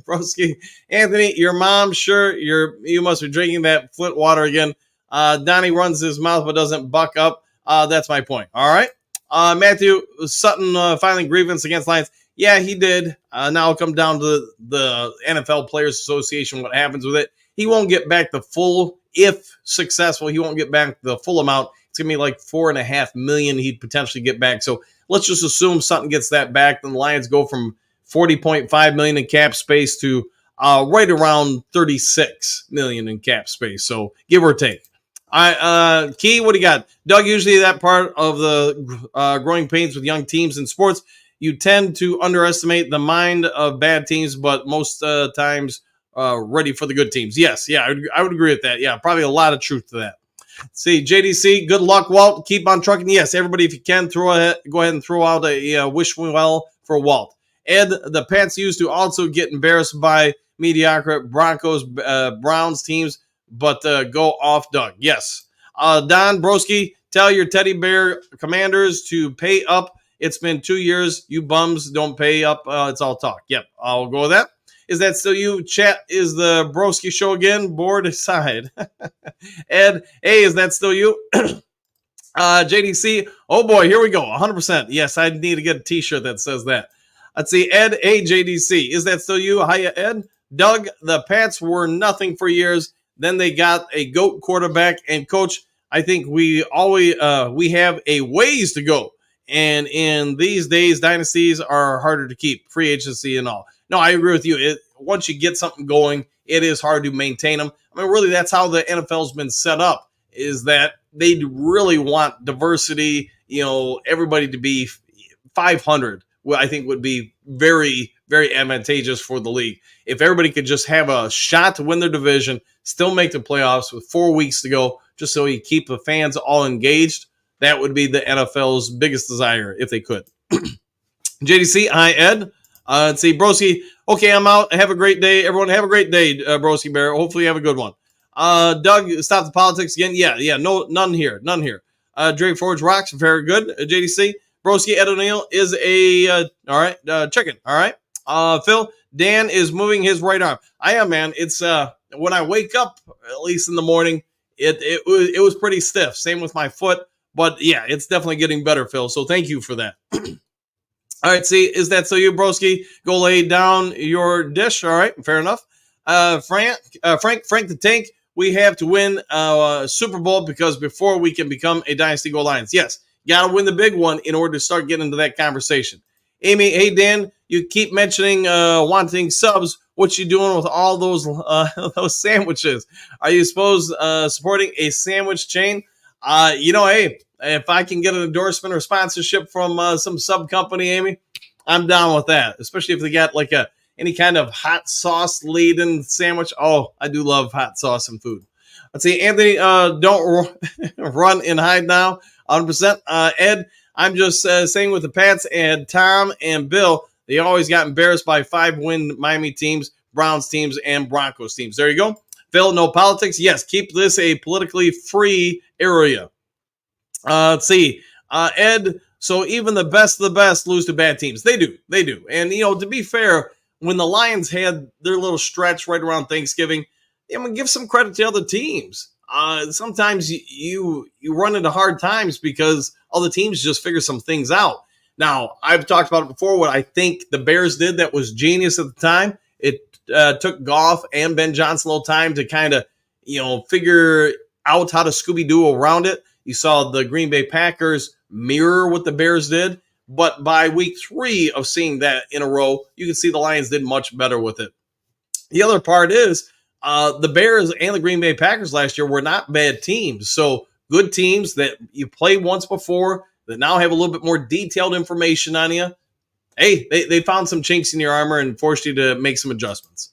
Broski, Anthony, your mom, sure, you must be drinking that Flint water again. Donnie runs his mouth but doesn't buck up. That's my point. All right. Matthew, Sutton filing grievance against Lions. Yeah, he did. Now it'll come down to the NFL Players Association, what happens with it. He won't get back the full, if successful, he won't get back the full amount. It's going to be like $4.5 million he'd potentially get back. So let's just assume Sutton gets that back. Then the Lions go from $40.5 million in cap space to right around $36 million in cap space. So give or take. All right, Key, what do you got? Doug, usually that part of the growing pains with young teams in sports, you tend to underestimate the mind of bad teams, but most times ready for the good teams. Yes, yeah, I would agree with that. Yeah, probably a lot of truth to that. See, JDC, good luck, Walt. Keep on trucking. Yes, everybody, if you can, go ahead and throw out a wish me well for Walt. Ed, the Pats used to also get embarrassed by mediocre Broncos, Browns teams, but go off, Doug. Yes. Don Broski, tell your teddy bear commanders to pay up. It's been 2 years. You bums don't pay up. It's all talk. Yep, I'll go with that. Is that still you? Chat, is the Broski show again? Board aside. Ed, hey, is that still you? JDC, oh boy, here we go. 100%. Yes, I need to get a t-shirt that says that. Let's see, Ed, hey, JDC, is that still you? Hiya, Ed. Doug, the Pats were nothing for years. Then they got a GOAT quarterback and coach. I think we have a ways to go. And in these days, dynasties are harder to keep, free agency and all. No, I agree with you. Once you get something going, it is hard to maintain them. I mean, really, that's how the NFL's been set up, is that they really want diversity, everybody to be 500, I think would be very, very advantageous for the league. If everybody could just have a shot to win their division, still make the playoffs with 4 weeks to go, just so you keep the fans all engaged, That would be the NFL's biggest desire if they could. JDC, hi, Ed. Let's see, Broski. Okay, I'm out. Have a great day. Everyone, have a great day, Broski Bear. Hopefully you have a good one. Doug, stop the politics again. Yeah, no, none here. Dre Forge rocks. Very good, JDC. Broski, Ed O'Neill is a, all right, chicken. All right. Phil, Dan is moving his right arm. I am, man. It's, when I wake up, at least in the morning, it was pretty stiff. Same with my foot. But yeah, it's definitely getting better, Phil. So thank you for that. All right, see, is that so you, broski? Go lay down your dish. All right, fair enough. Frank the Tank, we have to win Super Bowl because before we can become a Dynasty Go Lions. Yes, got to win the big one in order to start getting into that conversation. Amy, hey, Dan, you keep mentioning wanting subs. What you doing with all those sandwiches? Are you supporting a sandwich chain? Hey, if I can get an endorsement or sponsorship from some sub company, Amy, I'm down with that. Especially if they got like any kind of hot sauce laden sandwich. Oh, I do love hot sauce and food. Let's see, Anthony, don't run and hide now. 100%. Ed, I'm just saying with the Pats and Tom and Bill, they always got embarrassed by 5-win Miami teams, Browns teams, and Broncos teams. There you go. Phil, no politics. Yes, keep this a politically free area. Let's see. Ed, so even the best of the best lose to bad teams. They do. And, to be fair, when the Lions had their little stretch right around Thanksgiving, I'm going to give some credit to other teams. Sometimes you run into hard times because other teams just figure some things out. Now, I've talked about it before, what I think the Bears did that was genius at the time. It took Goff and Ben Johnson a little time to kind of, figure out how to Scooby-Doo around it. You saw the Green Bay Packers mirror what the Bears did. But by week 3 of seeing that in a row, you can see the Lions did much better with it. The other part is the Bears and the Green Bay Packers last year were not bad teams. So good teams that you played once before that now have a little bit more detailed information on you. Hey, they found some chinks in your armor and forced you to make some adjustments.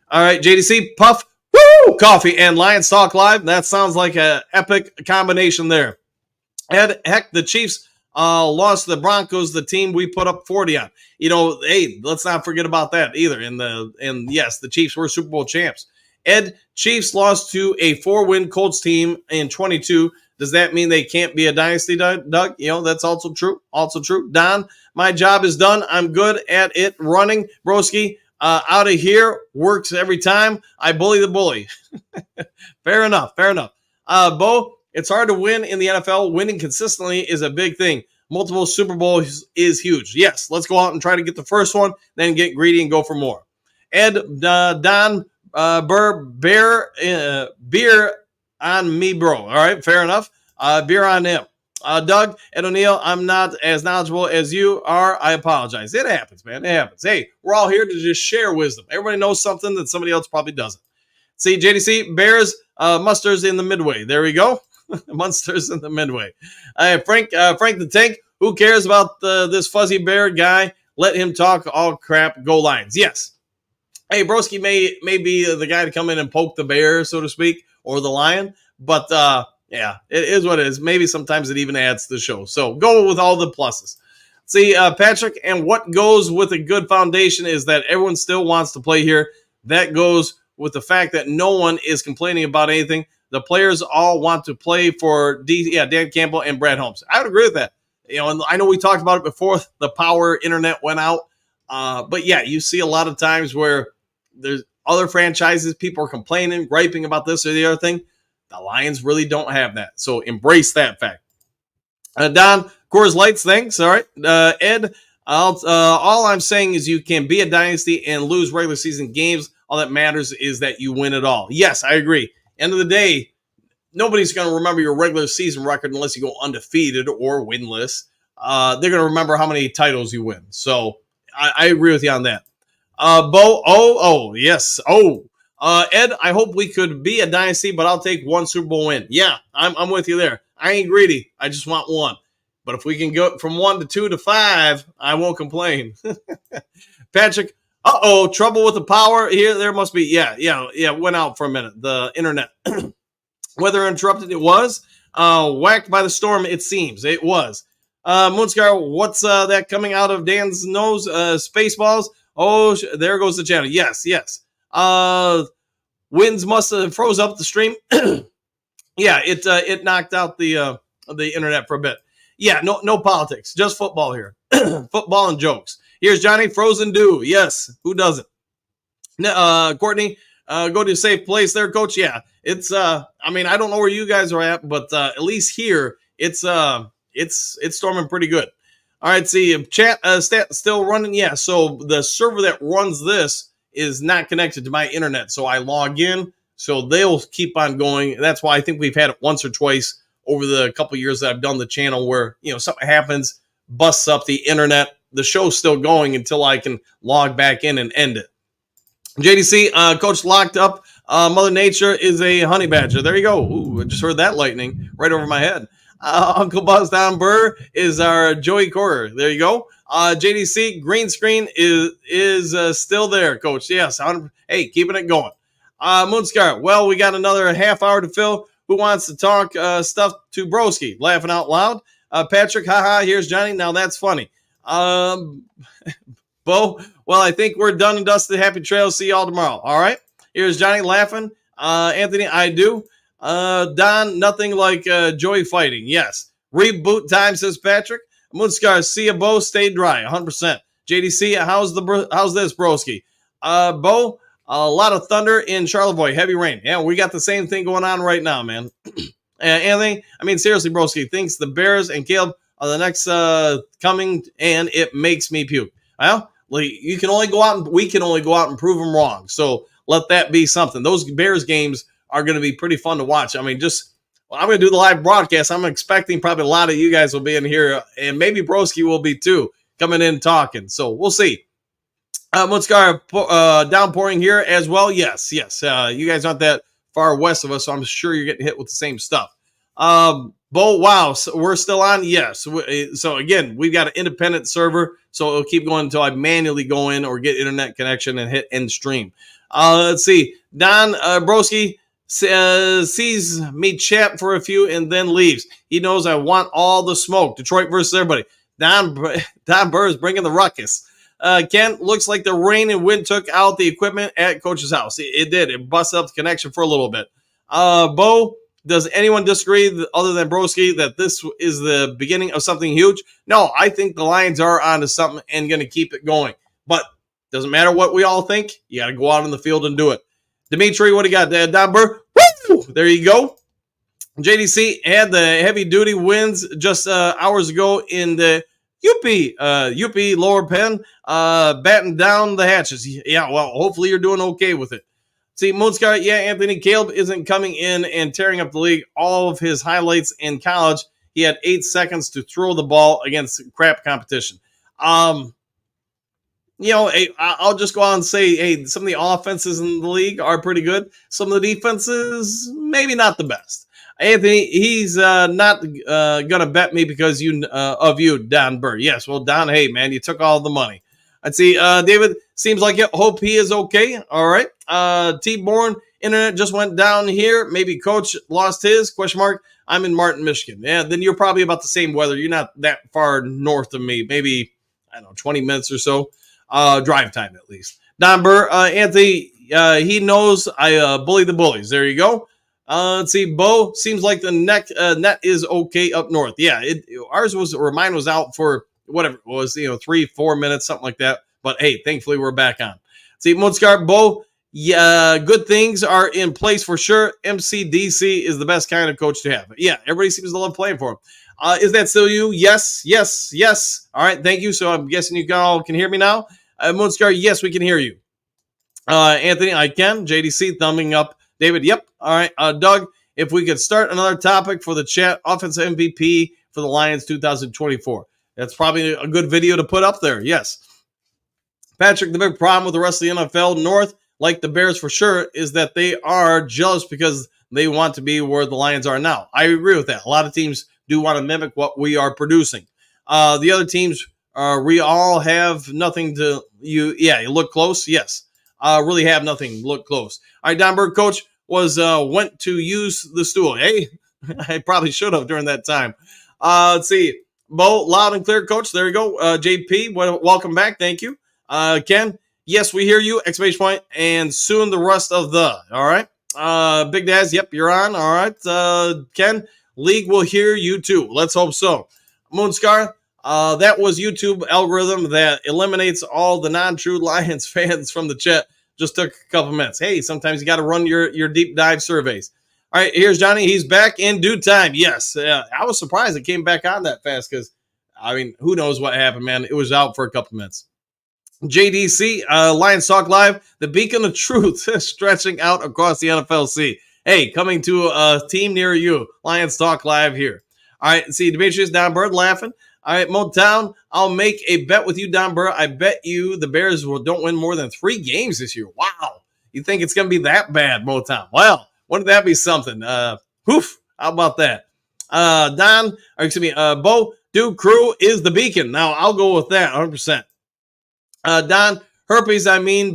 All right, JDC, Puff, woo, coffee, and Lions Talk Live. That sounds like an epic combination there. And heck, the Chiefs lost to the Broncos, the team we put up 40 on. Hey, let's not forget about that either. And yes, the Chiefs were Super Bowl champs. Ed, Chiefs lost to a 4-win Colts team in 22. Does that mean they can't be a dynasty, Doug? That's also true. Don, my job is done. I'm good at it running. Broski, out of here. Works every time. I bully the bully. Fair enough. Bo, it's hard to win in the NFL. Winning consistently is a big thing. Multiple Super Bowls is huge. Yes, let's go out and try to get the first one, then get greedy and go for more. Ed, Don, beer on me, bro. All right, fair enough. Beer on him. Doug, Ed O'Neill, I'm not as knowledgeable as you are. I apologize. It happens, man. It happens. Hey, we're all here to just share wisdom. Everybody knows something that somebody else probably doesn't. See, JDC, Bears, Musters in the midway. There we go. Munsters in the midway. Frank the Tank, who cares about this fuzzy bear guy? Let him talk all crap. Go Lions. Yes. Hey, Broski may be the guy to come in and poke the bear, so to speak, or the lion. But, yeah, it is what it is. Maybe sometimes it even adds to the show. So go with all the pluses. See, Patrick, and what goes with a good foundation is that everyone still wants to play here. That goes with the fact that no one is complaining about anything. The players all want to play for Dan Campbell and Brad Holmes. I would agree with that. And I know we talked about it before the power internet went out. But yeah, you see a lot of times where there's other franchises, people are complaining, griping about this or the other thing. The Lions really don't have that. So embrace that fact. Don, Coors Lights, thanks. All right. Ed, all I'm saying is you can be a dynasty and lose regular season games. All that matters is that you win it all. Yes, I agree. End of the day, nobody's going to remember your regular season record unless you go undefeated or winless. They're going to remember how many titles you win. So I agree with you on that. Bo, yes. Ed, I hope we could be a dynasty, but I'll take one Super Bowl win. Yeah, I'm with you there. I ain't greedy. I just want one. But if we can go from 1 to 2 to 5, I won't complain. Patrick, trouble with the power here. There must be, yeah, went out for a minute. The internet. Weather interrupted, it was. Whacked by the storm, it seems. It was. Moonscar, what's that coming out of Dan's nose? Spaceballs? Oh, there goes the channel. Yes, yes. Winds must have froze up the stream. Yeah, it knocked out the internet for a bit. Yeah, no politics, just football here. Football and jokes. Here's Johnny, Frozen Dew. Yes, who doesn't? Courtney, go to a safe place there, Coach. Yeah, it's I mean, I don't know where you guys are at, but at least here it's storming pretty good. All right, see, chat still running. Yeah, so the server that runs this is not connected to my internet, so I log in, so they'll keep on going. That's why I think we've had it once or twice over the couple years that I've done the channel where, you know, something happens, busts up the internet. The show's still going until I can log back in and end it. JDC, Coach locked up. Mother Nature is a honey badger. There you go. Ooh, I just heard that lightning right over my head. Uncle Buzz Down Burr is our Joey Corder. There you go. JDC, green screen is still there, Coach. Yes. Hey, keeping it going. Moonscar, well, we got another half hour to fill. Who wants to talk stuff to Broski? Laughing out loud. Patrick, haha, here's Johnny. Now that's funny. Bo, well, I think we're done and dusted. Happy trails. See y'all tomorrow. All right. Here's Johnny laughing. Anthony, I do. Don, nothing like Joey fighting. Yes. Reboot time, says Patrick. Moonscar, see ya, Bo. Stay dry. 100%. JDC, how's this, broski? Bo, a lot of thunder in Charlevoix. Heavy rain. Yeah, we got the same thing going on right now, man. Anthony, I mean, seriously, broski, thinks the Bears and Caleb are the next coming, and it makes me puke. Well, we can only go out and prove them wrong. So let that be something. Those Bears games are going to be pretty fun to watch. I mean, I'm going to do the live broadcast. I'm expecting probably a lot of you guys will be in here, and maybe Broski will be too, coming in talking. So we'll see. Mutzgar downpouring here as well. Yes. You guys aren't that far west of us, so I'm sure you're getting hit with the same stuff. Bo, wow, so we're still on? Yes. So again, we've got an independent server, so it'll keep going until I manually go in or get internet connection and hit end stream. Let's see. Don Broski sees me chat for a few and then leaves. He knows I want all the smoke. Detroit versus everybody. Don Burr is bringing the ruckus. Ken, looks like the rain and wind took out the equipment at Coach's house. It did. It busted up the connection for a little bit. Bo, does anyone disagree other than Broski that this is the beginning of something huge? No, I think the Lions are onto something and going to keep it going. But doesn't matter what we all think. You got to go out on the field and do it. Dimitri, what do you got? Don Burr? Woo! There you go. JDC had the heavy-duty wins just hours ago in the UP Lower Penn, batting down the hatches. Yeah, well, hopefully you're doing okay with it. See, Moonsky, yeah, Anthony Caleb isn't coming in and tearing up the league. All of his highlights in college, he had 8 seconds to throw the ball against crap competition. I'll just go out and say, hey, some of the offenses in the league are pretty good. Some of the defenses, maybe not the best. Anthony, he's not going to bet me because of you, Don Burr. Yes, well, Don, hey, man, you took all the money. I'd see David, seems like it. Hope he is okay. All right. T-Born, internet just went down here. Maybe Coach lost his, ? I'm in Martin, Michigan. Yeah, then you're probably about the same weather. You're not that far north of me. Maybe, 20 minutes or so. Drive time, at least. Don Burr, Anthony, he knows I bully the bullies. There you go. Let's see, Bo, seems like the net is okay up north. Yeah, mine was out for whatever it was, 3-4 minutes, something like that. But hey, thankfully we're back on. See, Moonscar, Bo, yeah, good things are in place for sure. MCDC is the best kind of coach to have. Yeah, everybody seems to love playing for him. Is that still you? Yes. All right, thank you. So I'm guessing you all can hear me now. Moonscar, yes, we can hear you. Anthony, I can. JDC, thumbing up. David, yep. All right. Doug, if we could start another topic for the chat, offensive MVP for the Lions 2024. That's probably a good video to put up there. Yes. Patrick, the big problem with the rest of the NFL North, like the Bears for sure, is that they are jealous because they want to be where the Lions are now. I agree with that. A lot of teams do want to mimic what we are producing. The other teams, we all have nothing to you. Yeah, you look close. Yes. Really have nothing. Look close. All right, Don Berg, Coach, went to use the stool. Hey, I probably should have during that time. Let's see. Bo, loud and clear, coach. There you go. JP, welcome back. Thank you. Ken, yes, we hear you. Exclamation point. And soon the rest of the. All right. Big Daz, yep, you're on. All right. Ken, league will hear you too. Let's hope so. Moonscar, that was YouTube algorithm that eliminates all the non-true Lions fans from the chat. Just took a couple minutes. Hey, sometimes you got to run your deep dive surveys. All right, here's Johnny. He's back in due time. Yes, I was surprised it came back on that fast because, I mean, who knows what happened, man. It was out for a couple minutes. JDC, Lions Talk Live, the beacon of truth stretching out across the NFLC. Hey, coming to a team near you. Lions Talk Live here. All right, see, Demetrius, Don Bird laughing. All right, Motown, I'll make a bet with you, Don Burr. I bet you the Bears don't win more than 3 games this year. Wow. You think it's going to be that bad, Motown? Well, wouldn't that be something? How about that? Bo, Duke Crew is the beacon. Now, I'll go with that 100%. Don, herpes,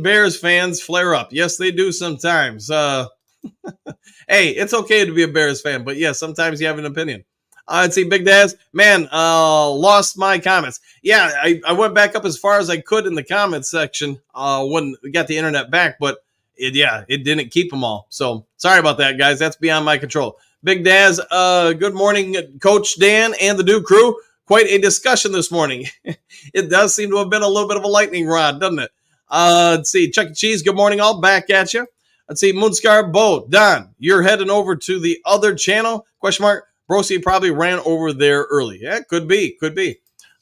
Bears fans flare up. Yes, they do sometimes. Hey, it's okay to be a Bears fan, but yes, sometimes you have an opinion. Let's see, Big Daz. Man, lost my comments. Yeah, I went back up as far as I could in the comments section when we got the internet back, but it didn't keep them all. So sorry about that, guys. That's beyond my control. Big Daz, good morning, Coach Dan and the Duke crew. Quite a discussion this morning. It does seem to have been a little bit of a lightning rod, doesn't it? Let's see, Chuck E. Cheese, good morning, all. Back at you. Let's see, Moonscar, Bo, Don, you're heading over to the other channel? Question mark. Broski probably ran over there early. Yeah, could be.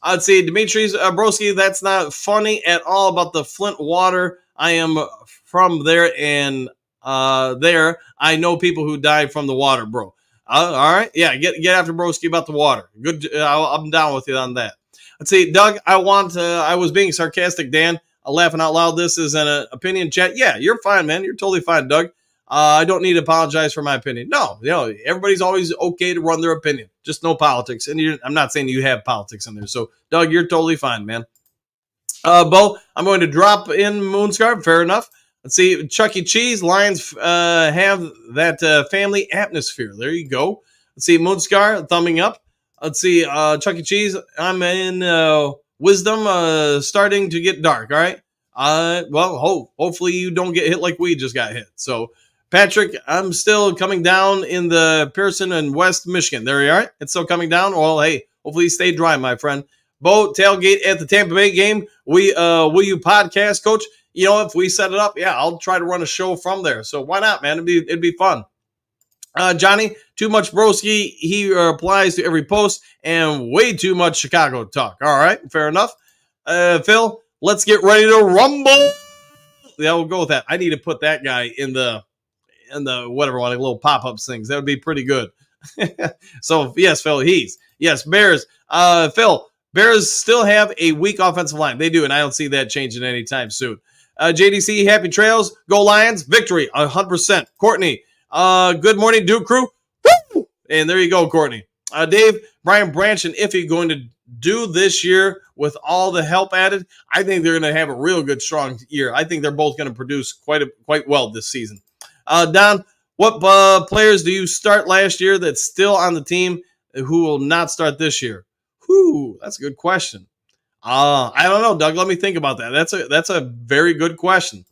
I'd say Dimitri's Broski, that's not funny at all about the Flint water. I am from there, and there I know people who died from the water, bro. All right, yeah, get after Broski about the water. Good, I'm down with you on that. Let's see, Doug. I was being sarcastic, Dan. Laughing out loud. This is an opinion chat. Yeah, you're fine, man. You're totally fine, Doug. I don't need to apologize for my opinion. No, everybody's always okay to run their opinion. Just no politics. And I'm not saying you have politics in there. So, Doug, you're totally fine, man. Bo, I'm going to drop in Moonscar. Fair enough. Let's see. Chuck E. Cheese. Lions have that family atmosphere. There you go. Let's see. Moonscar, thumbing up. Let's see. Chuck E. Cheese. I'm in wisdom starting to get dark. All right. Hopefully you don't get hit like we just got hit. So, Patrick, I'm still coming down in the Pearson and West Michigan. There you are. It's still coming down. Well, hey, hopefully you stay dry, my friend. Bo, tailgate at the Tampa Bay game. Will you podcast, Coach? If we set it up, yeah, I'll try to run a show from there. So why not, man? It'd be fun. Johnny, too much Broski. He replies to every post and way too much Chicago talk. All right, fair enough. Phil, let's get ready to rumble. Yeah, we'll go with that. I need to put that guy in the whatever one, like little pop-ups things. That would be pretty good. So yes, Phil, Bears. Phil, Bears still have a weak offensive line. They do, and I don't see that changing anytime soon. JDC, happy trails. Go Lions. Victory, 100%. Courtney, good morning, Duke crew. Woo! And there you go, Courtney. Dave, Brian Branch, and Iffy going to do this year with all the help added. I think they're going to have a real good, strong year. I think they're both going to produce quite well this season. Don, what players do you start last year that's still on the team who will not start this year? That's a good question. I don't know, Doug. Let me think about that. That's a very good question.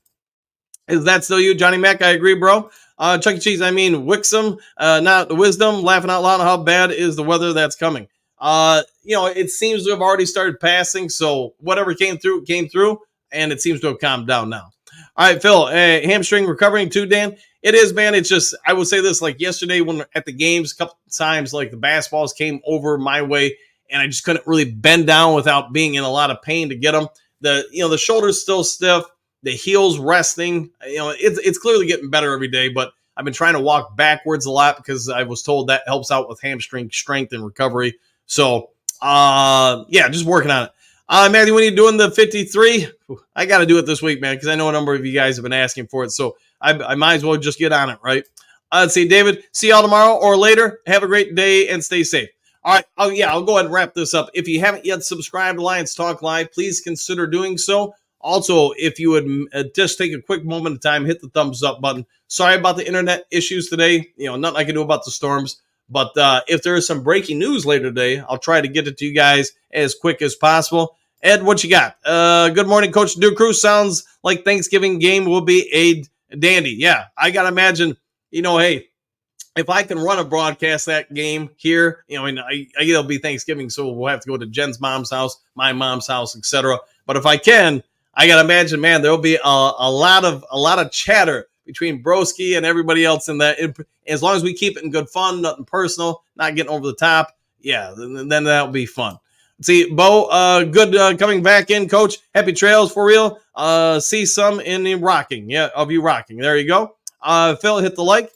Is that still you, Johnny Mac? I agree, bro. Chuck E. Cheese, Wixom, not Wisdom. Laughing out loud. How bad is the weather that's coming? It seems to have already started passing. So whatever came through, and it seems to have calmed down now. All right, Phil, hamstring recovering too, Dan. It is, man. It's just, I would say this, like yesterday when at the games, a couple times, like the basketballs came over my way, and I just couldn't really bend down without being in a lot of pain to get them. The shoulder's still stiff, the heel's resting. It's clearly getting better every day, but I've been trying to walk backwards a lot because I was told that helps out with hamstring strength and recovery. So, just working on it. Matthew, when are you doing the 53? I got to do it this week, man, because I know a number of you guys have been asking for it. So I might as well just get on it, right? Let's see, David, see y'all tomorrow or later. Have a great day and stay safe. All right. I'll go ahead and wrap this up. If you haven't yet subscribed to Lions Talk Live, please consider doing so. Also, if you would just take a quick moment of time, hit the thumbs up button. Sorry about the internet issues today. Nothing I can do about the storms. But if there is some breaking news later today, I'll try to get it to you guys as quick as possible. Ed, what you got? Good morning, Coach Duke Cruz. Sounds like Thanksgiving game will be a dandy. Yeah, I got to imagine, hey, if I can run a broadcast that game here, it'll be Thanksgiving, so we'll have to go to Jen's mom's house, my mom's house, etc. But if I can, I gotta imagine, man, there'll be a lot of chatter between Broski and everybody else in that. As long as we keep it in good fun, nothing personal, not getting over the top, yeah, then that'll be fun. See, Bo, good coming back in, Coach. Happy trails for real. See some in the rocking, of you rocking. There you go. Phil, hit the like.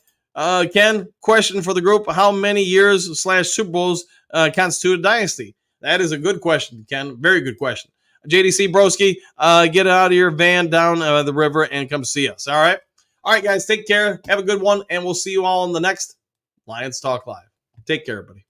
Ken, question for the group: how many years / Super Bowls constitute a dynasty? That is a good question, Ken. Very good question. JDC Broski, get out of your van down the river and come see us. All right, guys. Take care. Have a good one, and we'll see you all in the next Lions Talk Live. Take care, everybody.